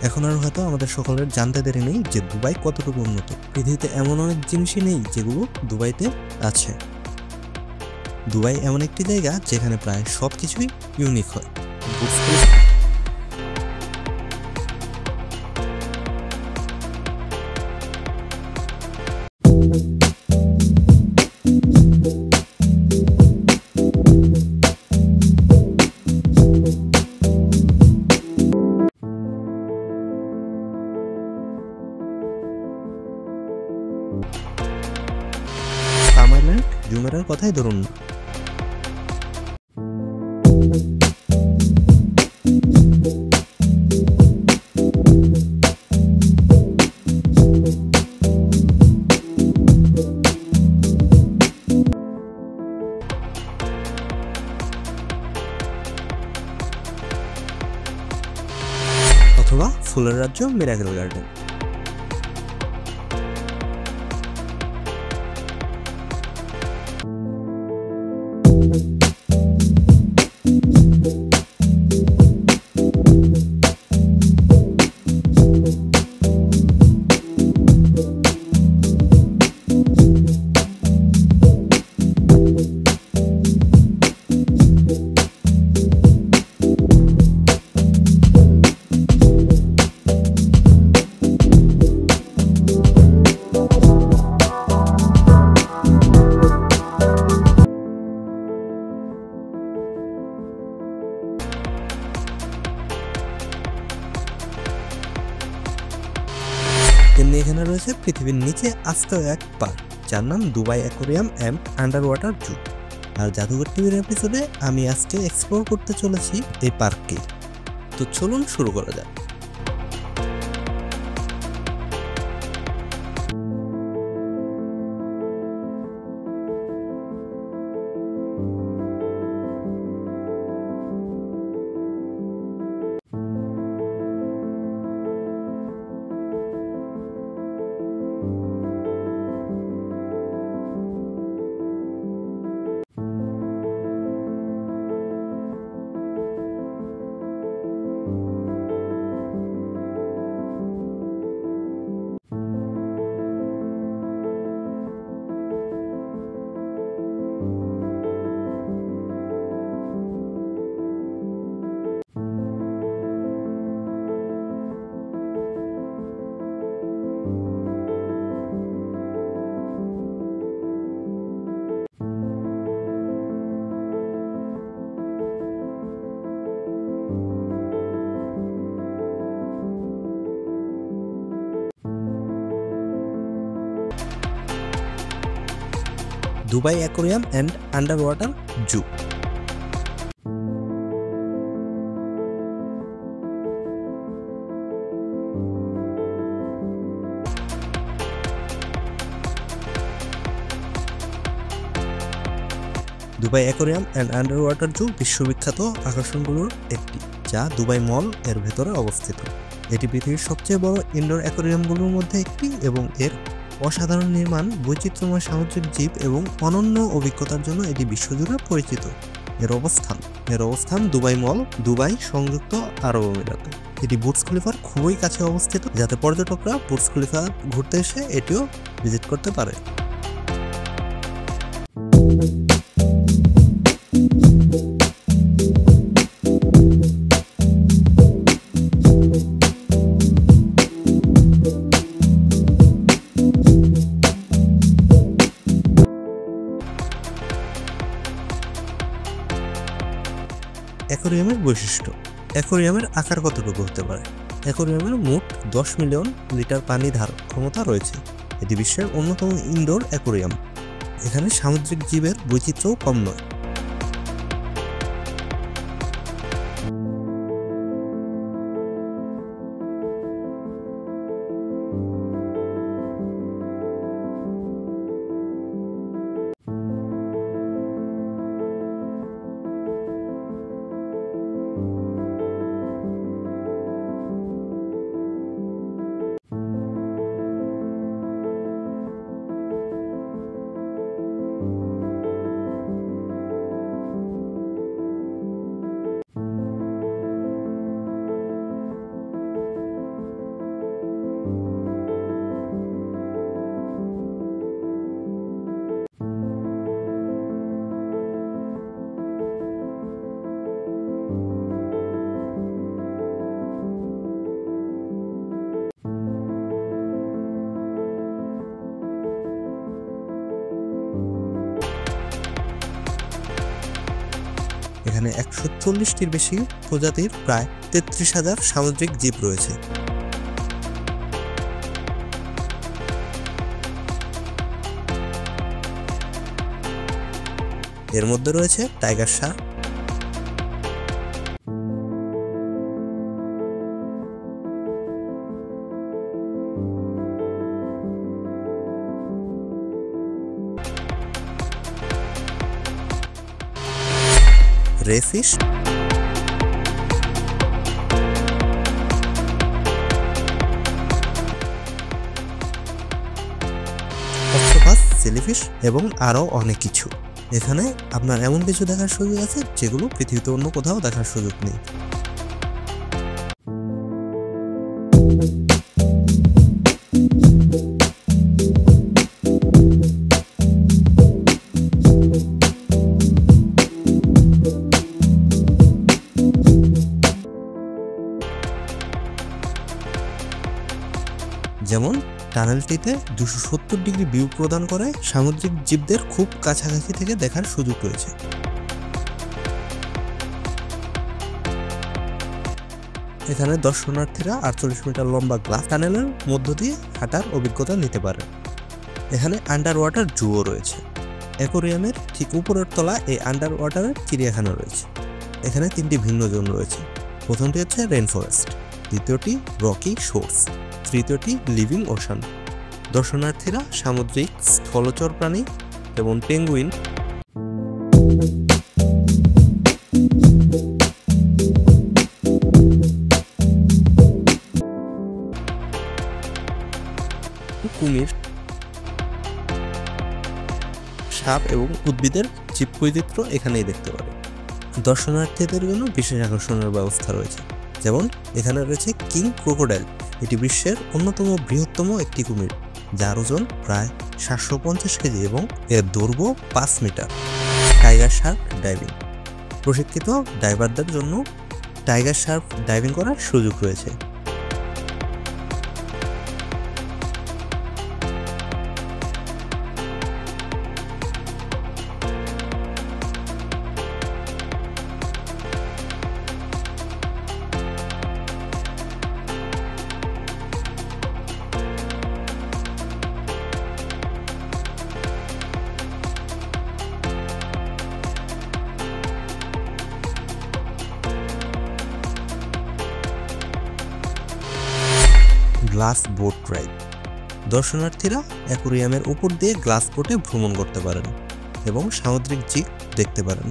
এখন আর হয়তো আমাদের সকলের জানতে দেরি নেই যে দুবাই কতটুকু উন্নত। পৃথিবীতে এমন অনেক জিনিসই নেই যেগুলো দুবাইতে আছে। দুবাই এমন একটি জায়গা যেখানে প্রায় সবকিছুই ইউনিক হয়। পাম আইল্যান্ড, জুমেরার কথাই ধরুন না। অথবা ফুলের রাজ্য মিরাকেল গার্ডেন। তেমনি এখানে রয়েছে পৃথিবীর নিচে আস্ত এক পার্ক, যার নাম Dubai aquarium and underwater zoo. আর জাদুঘর টিভির এপিসোডে আমি আজকে এক্সপ্লোর করতে চলেছি এই পার্ককে। তো চলুন শুরু করা যাক। Dubai aquarium and underwater zoo. Dubai aquarium and underwater zoo বিশ্ববিখ্যাত আকর্ষণগুলোর একটি, যা দুবাই মল এর ভেতরে অবস্থিত। এটি পৃথিবীর সবচেয়ে বড় ইনডোর অ্যাকোরিয়ামগুলোর মধ্যে একটি এবং এর অসাধারণ নির্মাণ, বৈচিত্র্যময় সামুদ্রিক জীব এবং অনন্য অভিজ্ঞতার জন্য এটি বিশ্বজুড়ে পরিচিত। এর অবস্থান দুবাই মল, দুবাই, সংযুক্ত আরব আমিরাতে। এটি বুর্জ খলিফার খুবই কাছে অবস্থিত, যাতে পর্যটকরা বুর্জ খলিফা ঘুরতে এসে এটিও ভিজিট করতে পারে। অ্যাকোরিয়ামের বৈশিষ্ট্য। অ্যাকোরিয়ামের আকার কতটুকু হতে পারে? অ্যাকোরিয়ামের মোট 10 মিলিয়ন লিটার পানি ধারণ ক্ষমতা রয়েছে। এটি বিশ্বের অন্যতম ইনডোর অ্যাকোরিয়াম। এখানে সামুদ্রিক জীবের বৈচিত্র্যও কম নয়। এখানে 140টির বেশি প্রজাতির প্রায় 33,000 সামুদ্রিক জীব রয়েছে। এর মধ্যে রয়েছে টাইগার শার্ক, রে ফিশ, অক্টোপাস, জেলিফিশ এবং আরও অনেক কিছু। এখানে আপনার এমন কিছু দেখার সুযোগ আছে যেগুলো পৃথিবীতে অন্য কোথাও দেখার সুযোগ নেই। যেমন টানেলটিতে 270 ডিগ্রি ভিউ প্রদান করে সামুদ্রিক জীবদের খুব কাছাকাছি থেকে দেখার সুযোগ রয়েছে। এখানে দর্শনার্থীরা 48 মিটার লম্বা গ্লাস টানেলের মধ্য দিয়ে হাঁটার অভিজ্ঞতা নিতে পারে। এখানে আন্ডার ওয়াটার জুও রয়েছে। অ্যাকোরিয়ামের ঠিক উপরের তলা এই আন্ডার ওয়াটারের চিড়িয়াখানা রয়েছে। এখানে 3টি ভিন্ন জোন রয়েছে। প্রথমটি হচ্ছে রেইন ফরেস্ট, দ্বিতীয়টি রকি শোর্স, তৃতীয়টি লিভিং ওশান। দর্শনার্থীরা সামুদ্রিক স্থলচর প্রাণী যেমন পেঙ্গুইন, কুমির, সাপ এবং উদ্ভিদের জীববৈচিত্র্য এখানেই দেখতে পারে। দর্শনার্থীদের জন্য বিশেষ আকর্ষণের ব্যবস্থা রয়েছে, যেমন এখানে রয়েছে কিং ক্রোকোডাইল। এটি বিশ্বের অন্যতম বৃহত্তম একটি কুমির, যার ওজন প্রায় 750 কেজি এবং এর দৈর্ঘ্য 5 মিটার। টাইগার শার্ক ডাইভিং, প্রশিক্ষিত ডাইভারদের জন্য টাইগার শার্ক ডাইভিং করার সুযোগ রয়েছে। গ্লাস বোট রাইড, দর্শনার্থীরা অ্যাকোরিয়ামের উপর দিয়ে গ্লাস বোটে ভ্রমণ করতে পারেন এবং সামুদ্রিক জীব দেখতে পারেন।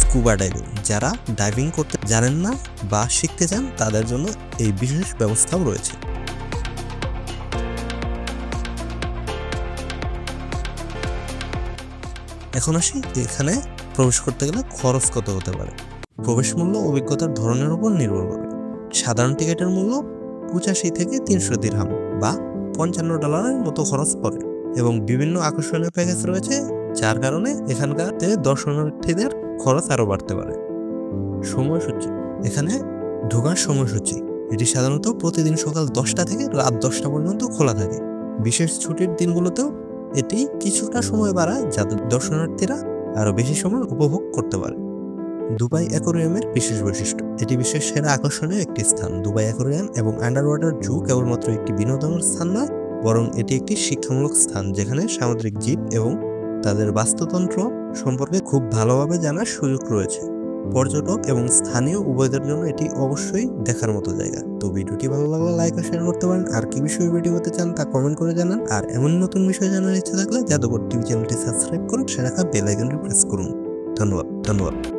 স্কুবা ডাইভিং, যারা ডাইভিং করতে জানেন না বা শিখতে চান তাদের জন্য এই বিশেষ ব্যবস্থাও রয়েছে। এখন আসি এখানে প্রবেশ করতে গেলে খরচ কত হতে পারে। প্রবেশ মূল্য অভিজ্ঞতার ধরনের উপর নির্ভর করে। সাধারণ টিকিটের মূল্য 85 থেকে 300 দিরহাম বা $55 মতো খরচ পড়ে এবং বিভিন্ন আকর্ষণীয় প্যাকেজ রয়েছে, যার কারণে এখানকার দর্শনার্থীদের খরচ আরও বাড়তে পারে। সময়সূচি, এখানে ঢোকার সময়সূচি এটি সাধারণত প্রতিদিন সকাল 10টা থেকে রাত 10টা পর্যন্ত খোলা থাকে। বিশেষ ছুটির দিনগুলোতেও এটি কিছুটা সময় বাড়ায় যাতে দর্শনার্থীরা আরও বেশি সময় উপভোগ করতে পারে। দুবাই অ্যাকোরিয়ামের বিশেষ বৈশিষ্ট্য, এটি বিশ্বের সেরা আকর্ষণীয় একটি স্থান। দুবাই অ্যাকোরিয়াম এবং আন্ডার ওয়াটার জু কেবলমাত্র একটি বিনোদনের স্থান নয়, বরং এটি একটি শিক্ষামূলক স্থান যেখানে সামুদ্রিক জীব এবং তাদের বাস্তুতন্ত্র সম্পর্কে খুব ভালোভাবে জানার সুযোগ রয়েছে। পর্যটক এবং স্থানীয় উভয়দের জন্য এটি অবশ্যই দেখার মতো জায়গা। তো ভিডিওটি ভালো লাগলে লাইক ও শেয়ার করতে পারেন। আর কি বিষয়ে ভিডিও করতে চান তা কমেন্ট করে জানান। আর এমন নতুন বিষয় জানার ইচ্ছা থাকলে জাদুকর টিভি চ্যানেলটি সাবস্ক্রাইব করুন, সে রাখা বেল আইকনটি প্রেস করুন। ধন্যবাদ।